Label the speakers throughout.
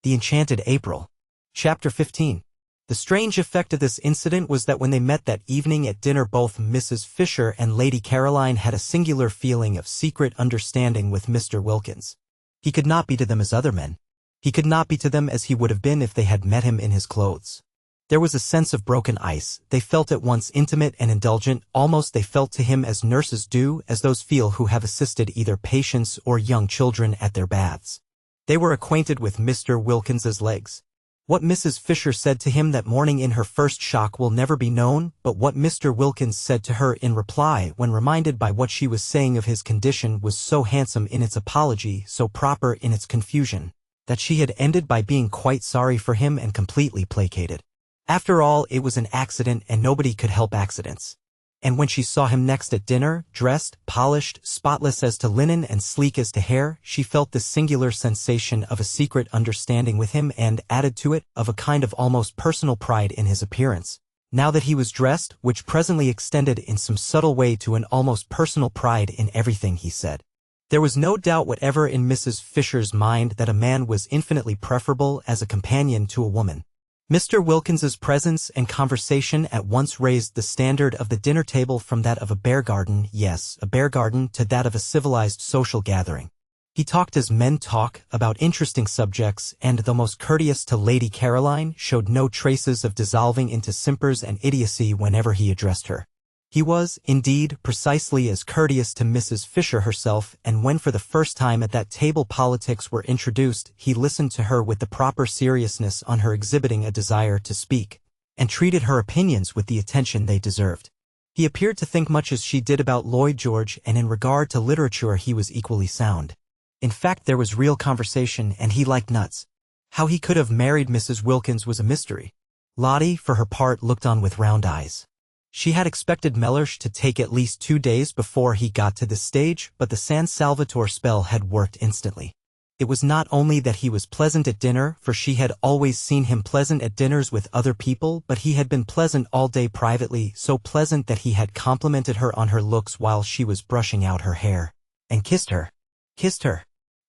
Speaker 1: The Enchanted April. Chapter 15. The strange effect of this incident was that when they met that evening at dinner, both Mrs. Fisher and Lady Caroline had a singular feeling of secret understanding with Mr. Wilkins. He could not be to them as other men. He could not be to them as he would have been if they had met him in his clothes. There was a sense of broken ice. They felt at once intimate and indulgent, almost they felt to him as nurses do, as those feel who have assisted either patients or young children at their baths. They were acquainted with Mr. Wilkins's legs. What Mrs. Fisher said to him that morning in her first shock will never be known, but what Mr. Wilkins said to her in reply when reminded by what she was saying of his condition was so handsome in its apology, so proper in its confusion, that she had ended by being quite sorry for him and completely placated. After all, it was an accident and nobody could help accidents. And when she saw him next at dinner, dressed, polished, spotless as to linen and sleek as to hair, she felt this singular sensation of a secret understanding with him and, added to it, of a kind of almost personal pride in his appearance. Now that he was dressed, which presently extended in some subtle way to an almost personal pride in everything he said. There was no doubt whatever in Mrs. Fisher's mind that a man was infinitely preferable as a companion to a woman. Mr. Wilkins's presence and conversation at once raised the standard of the dinner table from that of a bear garden, yes, a bear garden, to that of a civilized social gathering. He talked as men talk, about interesting subjects, and, though most courteous to Lady Caroline, showed no traces of dissolving into simpers and idiocy whenever he addressed her. He was, indeed, precisely as courteous to Mrs. Fisher herself, and when for the first time at that table politics were introduced, he listened to her with the proper seriousness on her exhibiting a desire to speak, and treated her opinions with the attention they deserved. He appeared to think much as she did about Lloyd George, and in regard to literature he was equally sound. In fact, there was real conversation, and he liked nuts. How he could have married Mrs. Wilkins was a mystery. Lottie, for her part, looked on with round eyes. She had expected Mellersh to take at least 2 days before he got to this stage, but the San Salvatore spell had worked instantly. It was not only that he was pleasant at dinner, for she had always seen him pleasant at dinners with other people, but he had been pleasant all day privately, so pleasant that he had complimented her on her looks while she was brushing out her hair. And kissed her.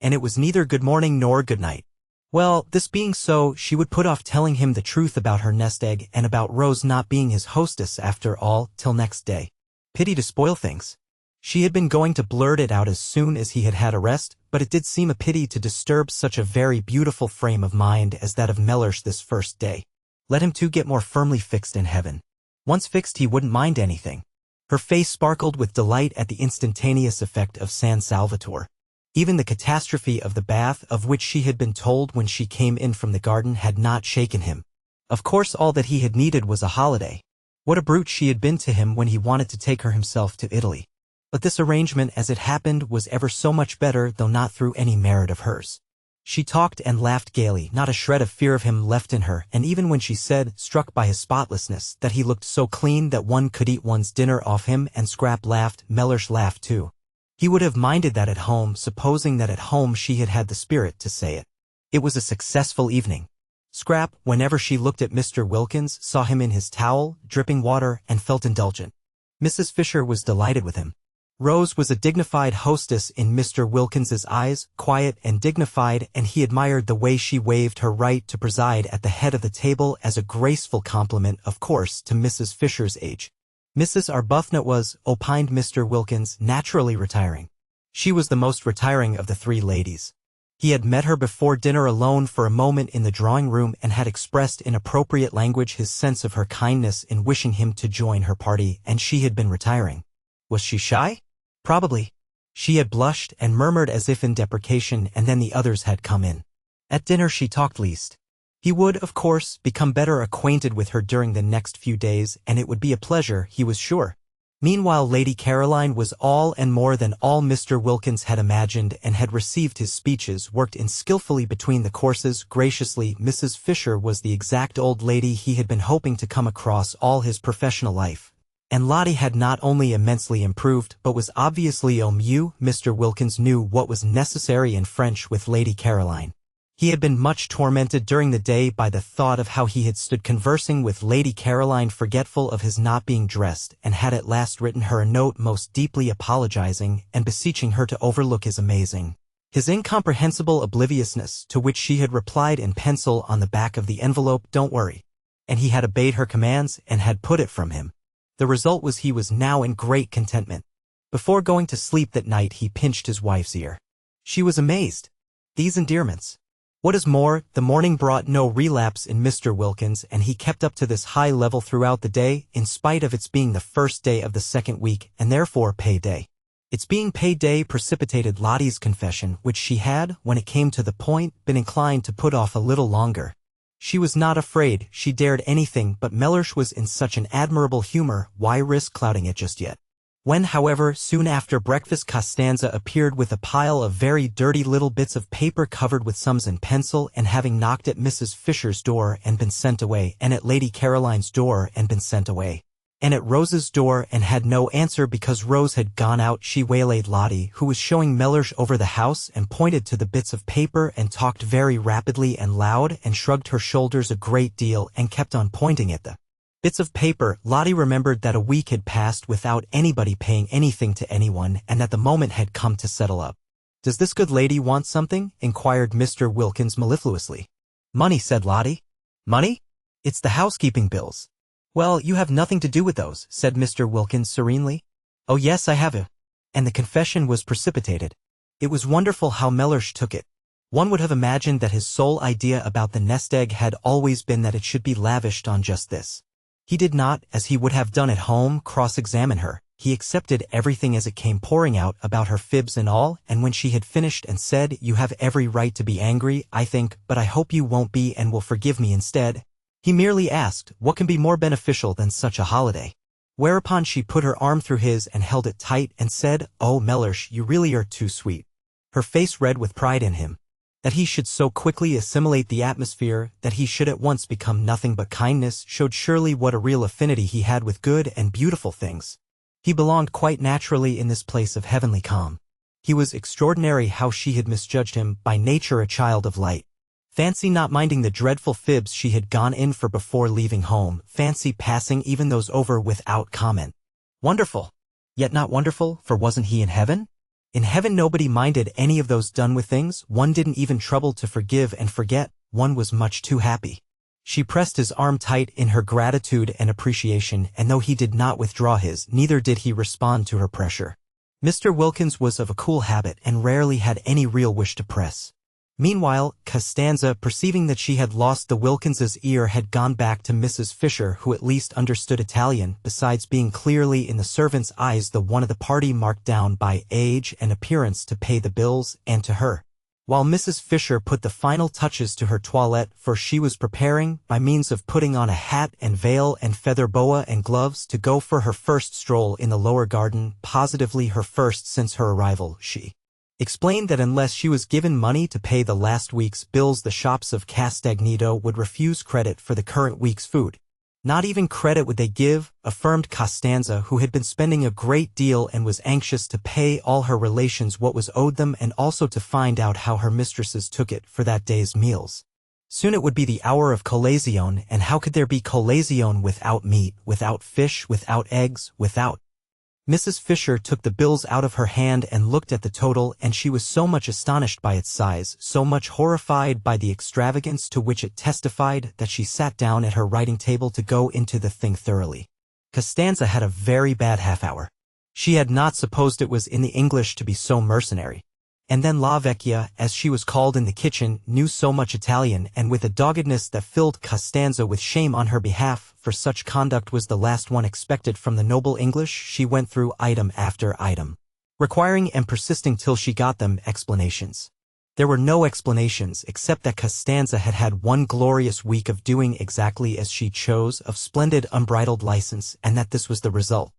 Speaker 1: And it was neither good morning nor good night. Well, this being so, she would put off telling him the truth about her nest egg and about Rose not being his hostess after all, till next day. Pity to spoil things. She had been going to blurt it out as soon as he had had a rest, but it did seem a pity to disturb such a very beautiful frame of mind as that of Mellersh this first day. Let him too get more firmly fixed in heaven. Once fixed he wouldn't mind anything. Her face sparkled with delight at the instantaneous effect of San Salvatore. Even the catastrophe of the bath, of which she had been told when she came in from the garden, had not shaken him. Of course all that he had needed was a holiday. What a brute she had been to him when he wanted to take her himself to Italy. But this arrangement, as it happened, was ever so much better, though not through any merit of hers. She talked and laughed gaily, not a shred of fear of him left in her, and even when she said, struck by his spotlessness, that he looked so clean that one could eat one's dinner off him, and Scrap laughed, Mellersh laughed too. He would have minded that at home, supposing that at home she had had the spirit to say it. It was a successful evening. Scrap, whenever she looked at Mr. Wilkins, saw him in his towel, dripping water, and felt indulgent. Mrs. Fisher was delighted with him. Rose was a dignified hostess in Mr. Wilkins's eyes, quiet and dignified, and he admired the way she waived her right to preside at the head of the table as a graceful compliment, of course, to Mrs. Fisher's age. Mrs. Arbuthnot was, opined Mr. Wilkins, naturally retiring. She was the most retiring of the 3 ladies. He had met her before dinner alone for a moment in the drawing-room and had expressed in appropriate language his sense of her kindness in wishing him to join her party, and she had been retiring. Was she shy? Probably. She had blushed and murmured as if in deprecation, and then the others had come in. At dinner she talked least. He would, of course, become better acquainted with her during the next few days, and it would be a pleasure, he was sure. Meanwhile Lady Caroline was all and more than all Mr. Wilkins had imagined, and had received his speeches worked in skillfully between the courses, graciously. Mrs. Fisher was the exact old lady he had been hoping to come across all his professional life. And Lottie had not only immensely improved, but was obviously au mieux. Mr. Wilkins knew what was necessary in French with Lady Caroline. He had been much tormented during the day by the thought of how he had stood conversing with Lady Caroline, forgetful of his not being dressed, and had at last written her a note most deeply apologizing and beseeching her to overlook his amazing His incomprehensible obliviousness, to which she had replied in pencil on the back of the envelope, "Don't worry." And he had obeyed her commands and had put it from him. The result was he was now in great contentment. Before going to sleep that night he pinched his wife's ear. She was amazed. These endearments. What is more, the morning brought no relapse in Mr. Wilkins, and he kept up to this high level throughout the day, in spite of its being the first day of the second week, and therefore pay day. Its being pay day precipitated Lottie's confession, which she had, when it came to the point, been inclined to put off a little longer. She was not afraid, she dared anything, but Mellersh was in such an admirable humor, why risk clouding it just yet? When, however, soon after breakfast Costanza appeared with a pile of very dirty little bits of paper covered with sums in pencil, and having knocked at Mrs. Fisher's door and been sent away, and at Lady Caroline's door and been sent away, and at Rose's door and had no answer because Rose had gone out, she waylaid Lottie, who was showing Mellersh over the house, and pointed to the bits of paper and talked very rapidly and loud and shrugged her shoulders a great deal and kept on pointing at the bits of paper. Lottie remembered that a week had passed without anybody paying anything to anyone, and that the moment had come to settle up. "Does this good lady want something?" inquired Mr. Wilkins mellifluously. "Money," said Lottie. "Money? It's the housekeeping bills." "Well, you have nothing to do with those," said Mr. Wilkins serenely. "Oh yes, I have." And the confession was precipitated. It was wonderful how Mellersh took it. One would have imagined that his sole idea about the nest egg had always been that it should be lavished on just this. He did not, as he would have done at home, cross-examine her. He accepted everything as it came pouring out about her fibs and all, and when she had finished and said, "You have every right to be angry, I think, but I hope you won't be and will forgive me instead," he merely asked, "What can be more beneficial than such a holiday?" Whereupon she put her arm through his and held it tight and said, "Oh, Mellersh, you really are too sweet." Her face red with pride in him. That he should so quickly assimilate the atmosphere, that he should at once become nothing but kindness, showed surely what a real affinity he had with good and beautiful things. He belonged quite naturally in this place of heavenly calm. He was extraordinary how she had misjudged him, by nature a child of light. Fancy not minding the dreadful fibs she had gone in for before leaving home, fancy passing even those over without comment. Wonderful! Yet not wonderful, for wasn't he in heaven? In heaven nobody minded any of those done with things, one didn't even trouble to forgive and forget, one was much too happy. She pressed his arm tight in her gratitude and appreciation, and though he did not withdraw his, neither did he respond to her pressure. Mr. Wilkins was of a cool habit and rarely had any real wish to press. Meanwhile, Costanza, perceiving that she had lost the Wilkinses' ear, had gone back to Mrs. Fisher, who at least understood Italian, besides being clearly in the servants' eyes the one of the party marked down by age and appearance to pay the bills, and to her. While Mrs. Fisher put the final touches to her toilette, for she was preparing, by means of putting on a hat and veil and feather boa and gloves, to go for her first stroll in the lower garden, positively her first since her arrival, she explained that unless she was given money to pay the last week's bills the shops of Castagneto would refuse credit for the current week's food. Not even credit would they give, affirmed Costanza, who had been spending a great deal and was anxious to pay all her relations what was owed them and also to find out how her mistresses took it for that day's meals. Soon it would be the hour of colazione, and how could there be colazione without meat, without fish, without eggs, without... Mrs. Fisher took the bills out of her hand and looked at the total, and she was so much astonished by its size, so much horrified by the extravagance to which it testified, that she sat down at her writing table to go into the thing thoroughly. Costanza had a very bad half-hour. She had not supposed it was in the English to be so mercenary. And then La Vecchia, as she was called in the kitchen, knew so much Italian, and with a doggedness that filled Costanza with shame on her behalf, for such conduct was the last one expected from the noble English, she went through item after item, requiring and persisting till she got them explanations. There were no explanations except that Costanza had had one glorious week of doing exactly as she chose, of splendid unbridled license, and that this was the result.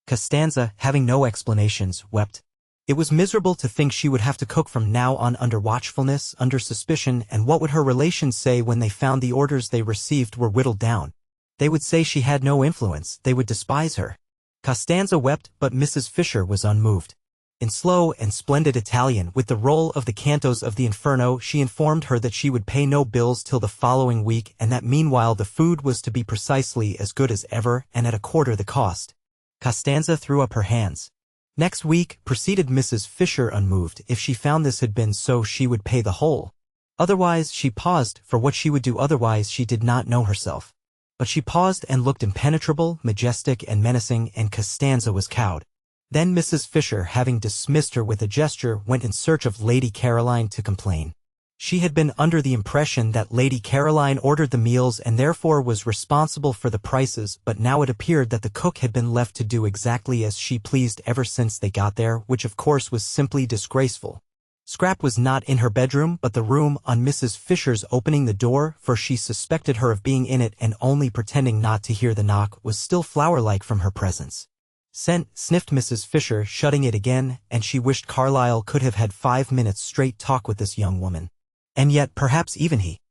Speaker 1: Costanza, having no explanations, wept. It was miserable to think she would have to cook from now on under watchfulness, under suspicion, and what would her relations say when they found the orders they received were whittled down? They would say she had no influence, they would despise her. Costanza wept, but Mrs. Fisher was unmoved. In slow and splendid Italian, with the roll of the cantos of the Inferno, she informed her that she would pay no bills till the following week, and that meanwhile the food was to be precisely as good as ever, and at a quarter the cost. Costanza threw up her hands. Next week, proceeded Mrs. Fisher unmoved. If she found this had been so, she would pay the whole. Otherwise, she paused, for what she would do otherwise she did not know herself. But she paused and looked impenetrable, majestic, and menacing, and Costanza was cowed. Then Mrs. Fisher, having dismissed her with a gesture, went in search of Lady Caroline to complain. She had been under the impression that Lady Caroline ordered the meals and therefore was responsible for the prices, but now it appeared that the cook had been left to do exactly as she pleased ever since they got there, which of course was simply disgraceful. Scrap was not in her bedroom, but the room, on Mrs. Fisher's opening the door, for she suspected her of being in it and only pretending not to hear the knock, was still flower-like from her presence. Scent, sniffed Mrs. Fisher, shutting it again, and she wished Carlyle could have had 5 minutes straight talk with this young woman. And yet, perhaps even he.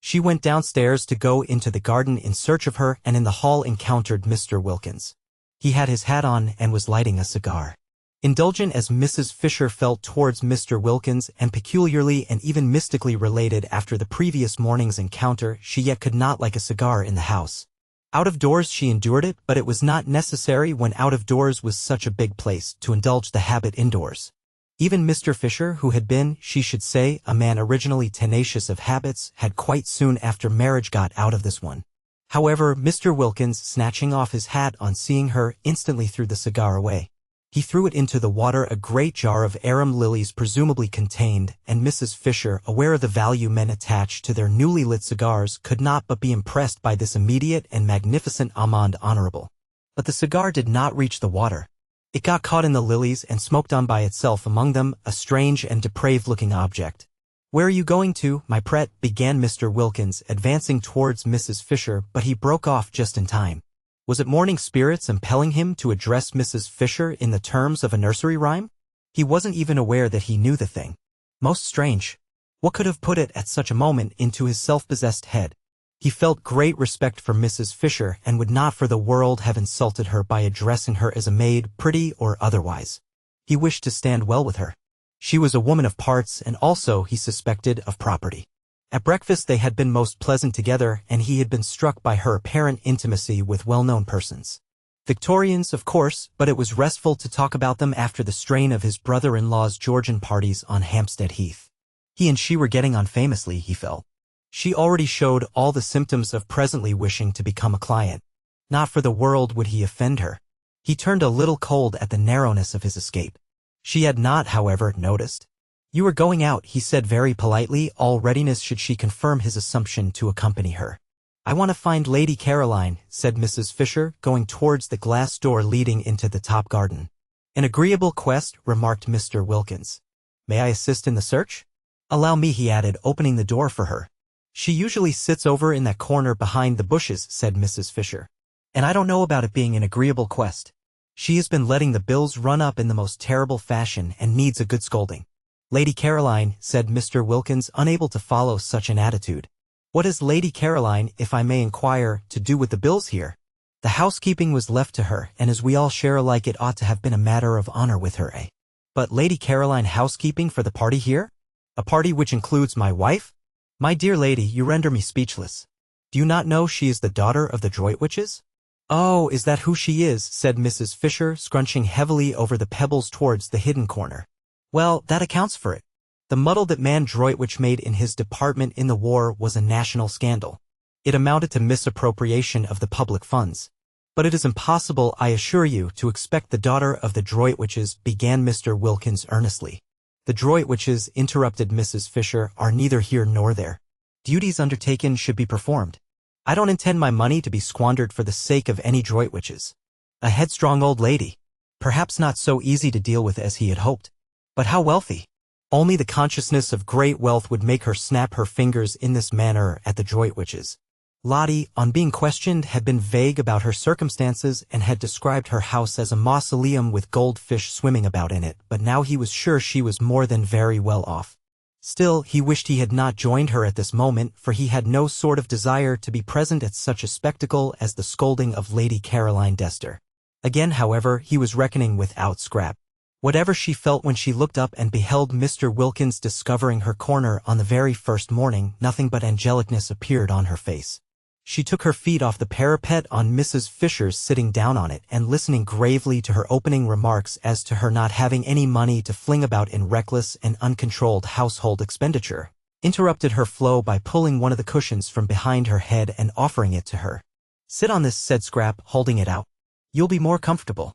Speaker 1: She went downstairs to go into the garden in search of her, and in the hall encountered Mr. Wilkins. He had his hat on and was lighting a cigar. Indulgent as Mrs. Fisher felt towards Mr. Wilkins, and peculiarly and even mystically related after the previous morning's encounter, she yet could not like a cigar in the house. Out of doors she endured it, but it was not necessary when out of doors was such a big place to indulge the habit indoors. Even Mr. Fisher, who had been, she should say, a man originally tenacious of habits, had quite soon after marriage got out of this one. However, Mr. Wilkins, snatching off his hat on seeing her, instantly threw the cigar away. He threw it into the water. A great jar of arum lilies presumably contained, and Mrs. Fisher, aware of the value men attached to their newly lit cigars, could not but be impressed by this immediate and magnificent amende honorable. But the cigar did not reach the water. It got caught in the lilies and smoked on by itself among them, a strange and depraved-looking object. "Where are you going to, my pet?" began Mr. Wilkins, advancing towards Mrs. Fisher, but he broke off just in time. Was it morning spirits impelling him to address Mrs. Fisher in the terms of a nursery rhyme? He wasn't even aware that he knew the thing. Most strange. What could have put it at such a moment into his self-possessed head? He felt great respect for Mrs. Fisher and would not for the world have insulted her by addressing her as a maid, pretty or otherwise. He wished to stand well with her. She was a woman of parts, and also, he suspected, of property. At breakfast they had been most pleasant together, and he had been struck by her apparent intimacy with well-known persons. Victorians, of course, but it was restful to talk about them after the strain of his brother-in-law's Georgian parties on Hampstead Heath. He and she were getting on famously, he felt. She already showed all the symptoms of presently wishing to become a client. Not for the world would he offend her. He turned a little cold at the narrowness of his escape. She had not, however, noticed. "You are going out," he said very politely, all readiness should she confirm his assumption to accompany her. "I want to find Lady Caroline," said Mrs. Fisher, going towards the glass door leading into the top garden. "An agreeable quest," remarked Mr. Wilkins. "May I assist in the search?" "Allow me," he added, opening the door for her. "She usually sits over in that corner behind the bushes," said Mrs. Fisher. "And I don't know about it being an agreeable quest. She has been letting the bills run up in the most terrible fashion and needs a good scolding." "Lady Caroline," said Mr. Wilkins, unable to follow such an attitude. "What has Lady Caroline, if I may inquire, to do with the bills here? The housekeeping was left to her, and as we all share alike it ought to have been a matter of honor with her, eh? But Lady Caroline housekeeping for the party here? A party which includes my wife? My dear lady, you render me speechless. Do you not know she is the daughter of the Droitwiches?" "Oh, is that who she is?" said Mrs. Fisher, scrunching heavily over the pebbles towards the hidden corner. "Well, that accounts for it. The muddle that man Droitwich made in his department in the war was a national scandal. It amounted to misappropriation of the public funds. But it is impossible, I assure you, to expect the daughter of the Droitwiches," began Mr. Wilkins earnestly. "The Droitwiches," interrupted Mrs. Fisher, "are neither here nor there. Duties undertaken should be performed. I don't intend my money to be squandered for the sake of any Droitwiches. A headstrong old lady. Perhaps not so easy to deal with as he had hoped. But how wealthy? Only the consciousness of great wealth would make her snap her fingers in this manner at the Droitwiches." Lottie, on being questioned, had been vague about her circumstances and had described her house as a mausoleum with goldfish swimming about in it, but now he was sure she was more than very well off. Still, he wished he had not joined her at this moment, for he had no sort of desire to be present at such a spectacle as the scolding of Lady Caroline Dester. Again, however, he was reckoning without Scrap. Whatever she felt when she looked up and beheld Mr. Wilkins discovering her corner on the very first morning, nothing but angelicness appeared on her face. She took her feet off the parapet on Mrs. Fisher's, sitting down on it and listening gravely to her opening remarks as to her not having any money to fling about in reckless and uncontrolled household expenditure, interrupted her flow by pulling one of the cushions from behind her head and offering it to her. "Sit on this," said Scrap, holding it out. "You'll be more comfortable."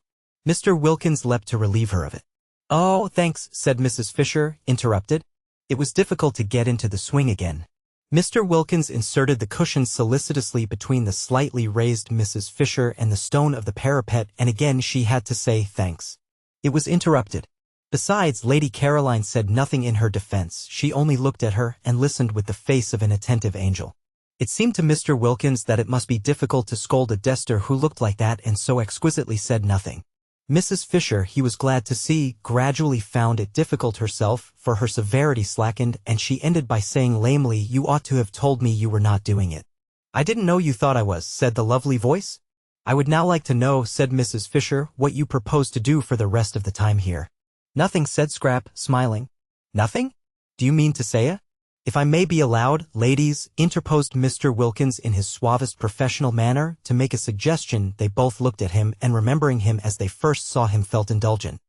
Speaker 1: Mr. Wilkins leapt to relieve her of it. "Oh, thanks," said Mrs. Fisher, interrupted. It was difficult to get into the swing again. Mr. Wilkins inserted the cushions solicitously between the slightly raised Mrs. Fisher and the stone of the parapet, and again she had to say thanks. It was interrupted. Besides, Lady Caroline said nothing in her defense. She only looked at her and listened with the face of an attentive angel. It seemed to Mr. Wilkins that it must be difficult to scold a Dester who looked like that and so exquisitely said nothing. Mrs. Fisher, he was glad to see, gradually found it difficult herself, for her severity slackened, and she ended by saying lamely, "You ought to have told me you were not doing it." "I didn't know you thought I was," said the lovely voice. "I would now like to know," said Mrs. Fisher, "what you propose to do for the rest of the time here." "Nothing," said Scrap, smiling. "Nothing? Do you mean to say it?" "If I may be allowed, ladies," interposed Mr. Wilkins in his suavest professional manner, to make a suggestion. They both looked at him, and remembering him as they first saw him, felt indulgent.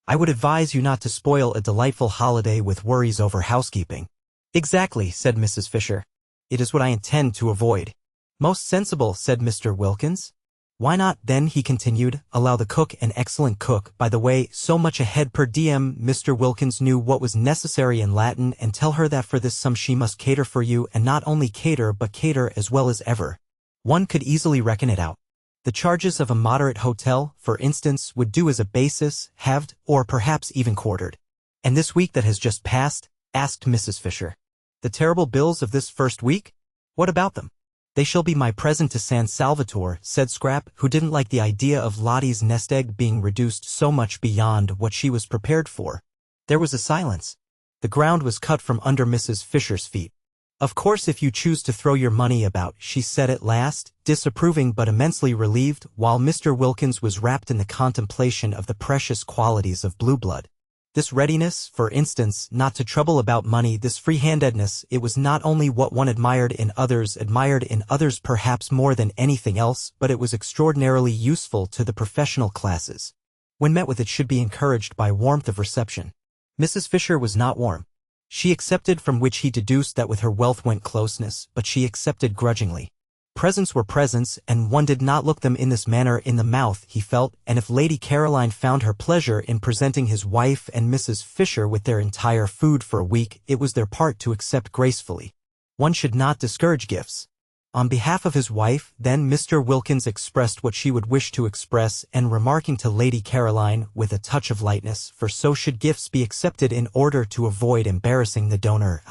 Speaker 1: "I would advise you not to spoil a delightful holiday with worries over housekeeping." "Exactly," said Mrs. Fisher. "It is what I intend to avoid." "Most sensible," said Mr. Wilkins. "Why not, then," he continued, "allow the cook, an excellent cook, by the way, so much a head per diem." Mr. Wilkins knew what was necessary in Latin, "and tell her that for this sum she must cater for you, and not only cater but cater as well as ever. One could easily reckon it out. The charges of a moderate hotel, for instance, would do as a basis, halved, or perhaps even quartered." "And this week that has just passed?" asked Mrs. Fisher. "The terrible bills of this first week? What about them?" "They shall be my present to San Salvatore," said Scrap, who didn't like the idea of Lottie's nest egg being reduced so much beyond what she was prepared for. There was a silence. The ground was cut from under Mrs. Fisher's feet. "Of course, if you choose to throw your money about," she said at last, disapproving but immensely relieved, while Mr. Wilkins was wrapped in the contemplation of the precious qualities of blue blood. This readiness, for instance, not to trouble about money, this free-handedness, it was not only what one admired in others perhaps more than anything else, but it was extraordinarily useful to the professional classes. When met with, it should be encouraged by warmth of reception. Mrs. Fisher was not warm. She accepted, from which he deduced that with her wealth went closeness, but she accepted grudgingly. Presents were presents, and one did not look them in this manner in the mouth, he felt, and if Lady Caroline found her pleasure in presenting his wife and Mrs. Fisher with their entire food for a week, it was their part to accept gracefully. One should not discourage gifts. On behalf of his wife, then, Mr. Wilkins expressed what she would wish to express, and remarking to Lady Caroline, with a touch of lightness, for so should gifts be accepted in order to avoid embarrassing the donor,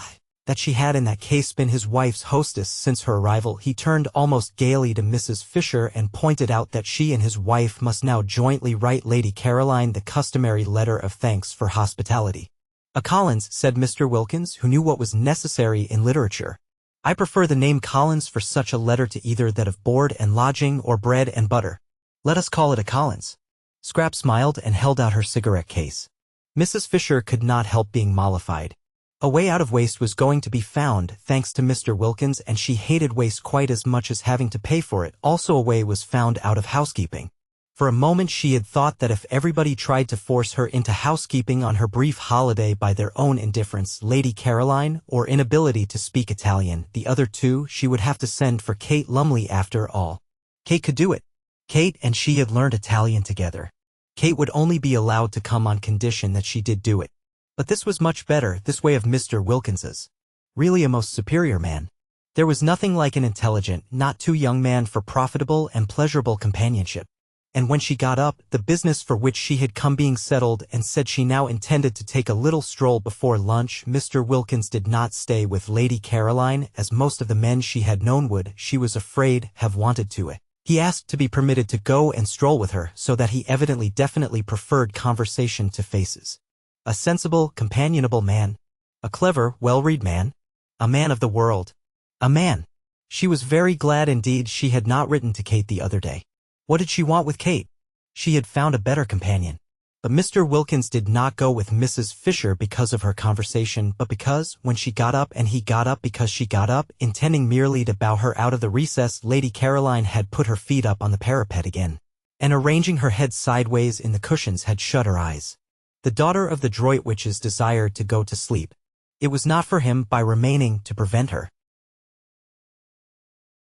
Speaker 1: that she had in that case been his wife's hostess since her arrival, he turned almost gaily to Mrs. Fisher and pointed out that she and his wife must now jointly write Lady Caroline the customary letter of thanks for hospitality. "A Collins," said Mr. Wilkins, who knew what was necessary in literature. "I prefer the name Collins for such a letter to either that of board and lodging or bread and butter. Let us call it a Collins." Scrap smiled and held out her cigarette case. Mrs. Fisher could not help being mollified. A way out of waste was going to be found, thanks to Mr. Wilkins, and she hated waste quite as much as having to pay for it. Also a way was found out of housekeeping. For a moment she had thought that if everybody tried to force her into housekeeping on her brief holiday by their own indifference, Lady Caroline, or inability to speak Italian, the other two, she would have to send for Kate Lumley after all. Kate could do it. Kate and she had learned Italian together. Kate would only be allowed to come on condition that she did do it. But this was much better, this way of Mr. Wilkins's. Really a most superior man. There was nothing like an intelligent, not too young man for profitable and pleasurable companionship. And when she got up, the business for which she had come being settled, and said she now intended to take a little stroll before lunch, Mr. Wilkins did not stay with Lady Caroline, as most of the men she had known would, she was afraid, have wanted to it. He asked to be permitted to go and stroll with her, so that he evidently definitely preferred conversation to faces. A sensible, companionable man. A clever, well-read man. A man of the world. A man. She was very glad indeed she had not written to Kate the other day. What did she want with Kate? She had found a better companion. But Mr. Wilkins did not go with Mrs. Fisher because of her conversation, but because, when she got up and he got up because she got up, intending merely to bow her out of the recess, Lady Caroline had put her feet up on the parapet again, and arranging her head sideways in the cushions had shut her eyes. The daughter of the Droitwiches desired to go to sleep. It was not for him, by remaining, to prevent her.